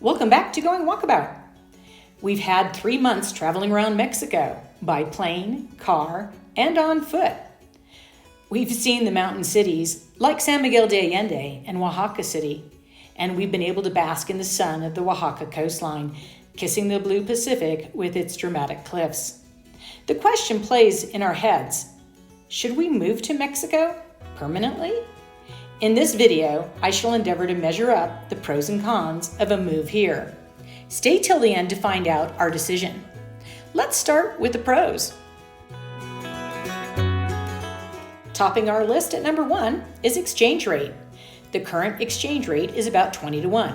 Welcome back to Going Walkabout. We've had 3 months traveling around Mexico by plane, car, and on foot. We've seen the mountain cities like San Miguel de Allende and Oaxaca City, and we've been able to bask in the sun of the Oaxaca coastline, kissing the blue Pacific with its dramatic cliffs. The question plays in our heads, should we move to Mexico permanently? In this video, I shall endeavor to measure up the pros and cons of a move here. Stay till the end to find out our decision. Let's start with the pros. Topping our list at number 1 is exchange rate. The current exchange rate is about 20 to 1.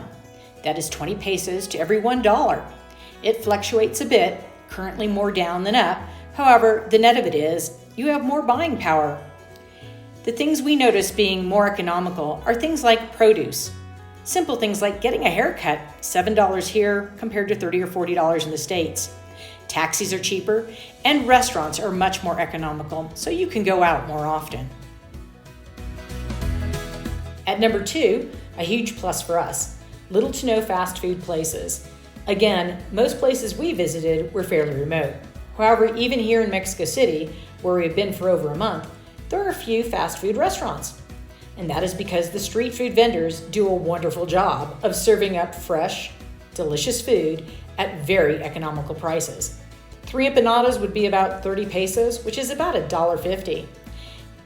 That is 20 pesos to every $1. It fluctuates a bit, currently more down than up. However, the net of it is you have more buying power. The things we notice being more economical are things like produce. Simple things like getting a haircut, $7 here compared to $30 or $40 in the States. Taxis are cheaper, and restaurants are much more economical, so you can go out more often. At number 2, a huge plus for us, little to no fast food places. Again, most places we visited were fairly remote. However, even here in Mexico City, where we've been for over a month, there are a few fast food restaurants. And that is because the street food vendors do a wonderful job of serving up fresh, delicious food at very economical prices. 3 empanadas would be about 30 pesos, which is about $1.50.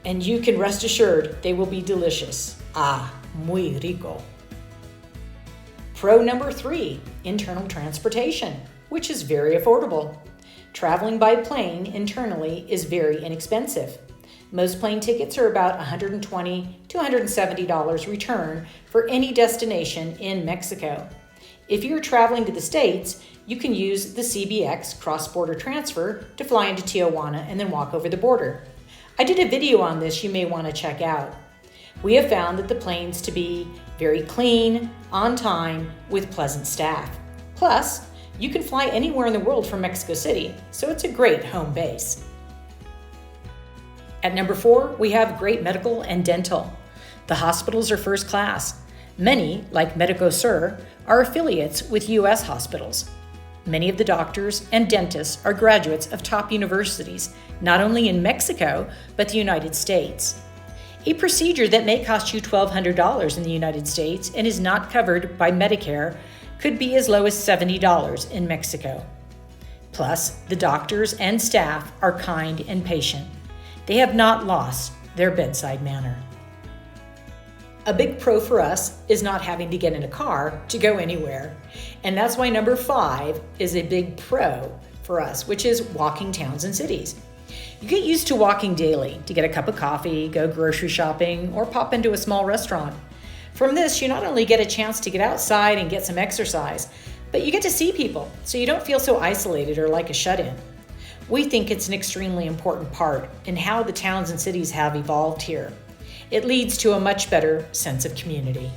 And you can rest assured they will be delicious. Muy rico. Pro number 3, internal transportation, which is very affordable. Traveling by plane internally is very inexpensive. Most plane tickets are about $120 to $170 return for any destination in Mexico. If you're traveling to the States, you can use the CBX cross-border transfer to fly into Tijuana and then walk over the border. I did a video on this you may want to check out. We have found that the planes to be very clean, on time, with pleasant staff. Plus, you can fly anywhere in the world from Mexico City, so it's a great home base. At number 4, we have great medical and dental. The hospitals are first class. Many, like Medico Sur, are affiliates with U.S. hospitals. Many of the doctors and dentists are graduates of top universities, not only in Mexico, but the United States. A procedure that may cost you $1,200 in the United States and is not covered by Medicare could be as low as $70 in Mexico. Plus, the doctors and staff are kind and patient. They have not lost their bedside manner. A big pro for us is not having to get in a car to go anywhere. And that's why number 5 is a big pro for us, which is walking towns and cities. You get used to walking daily to get a cup of coffee, go grocery shopping, or pop into a small restaurant. From this, you not only get a chance to get outside and get some exercise, but you get to see people, so you don't feel so isolated or like a shut-in. We think it's an extremely important part in how the towns and cities have evolved here. It leads to a much better sense of community.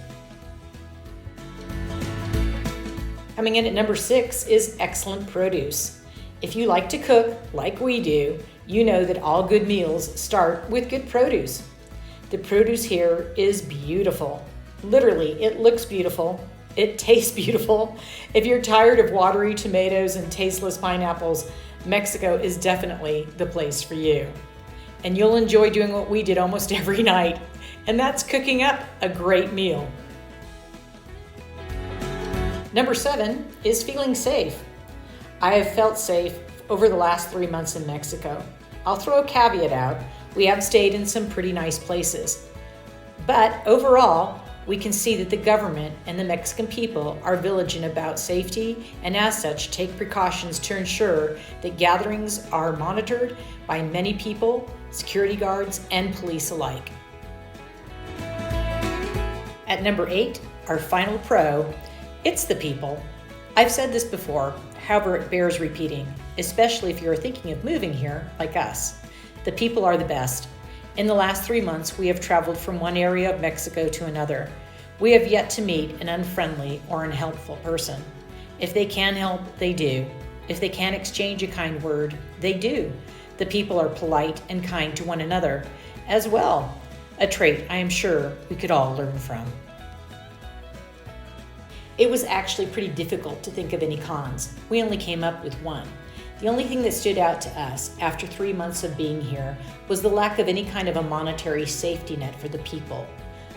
Coming in at number 6 is excellent produce. If you like to cook like we do, you know that all good meals start with good produce. The produce here is beautiful. Literally, it looks beautiful. It tastes beautiful. If you're tired of watery tomatoes and tasteless pineapples, Mexico is definitely the place for you. And you'll enjoy doing what we did almost every night, and that's cooking up a great meal. Number 7 is feeling safe. I have felt safe over the last 3 months in Mexico. I'll throw a caveat out. We have stayed in some pretty nice places. But overall, we can see that the government and the Mexican people are vigilant about safety and as such take precautions to ensure that gatherings are monitored by many people, security guards, and police alike. At number 8, our final pro, it's the people. I've said this before, however it bears repeating, especially if you're thinking of moving here like us. The people are the best. In the last 3 months, we have traveled from one area of Mexico to another. We have yet to meet an unfriendly or unhelpful person. If they can help, they do. If they can exchange a kind word, they do. The people are polite and kind to one another as well, a trait I am sure we could all learn from. It was actually pretty difficult to think of any cons. We only came up with one. The only thing that stood out to us after 3 months of being here was the lack of any kind of a monetary safety net for the people,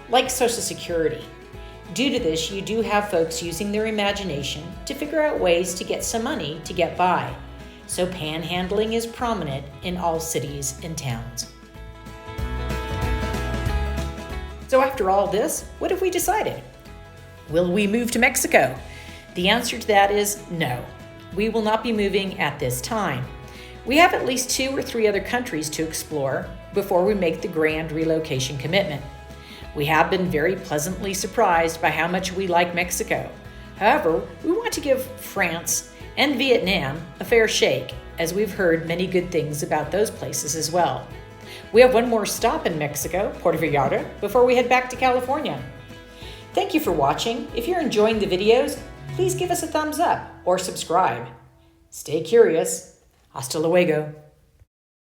like Social Security. Due to this, you do have folks using their imagination to figure out ways to get some money to get by. So panhandling is prominent in all cities and towns. So after all this, what have we decided? Will we move to Mexico? The answer to that is no. We will not be moving at this time. We have at least 2 or 3 other countries to explore before we make the grand relocation commitment. We have been very pleasantly surprised by how much we like Mexico. However, we want to give France and Vietnam a fair shake, as we've heard many good things about those places as well. We have one more stop in Mexico, Puerto Vallarta, before we head back to California. Thank you for watching. If you're enjoying the videos, please give us a thumbs up or subscribe. Stay curious. Hasta luego.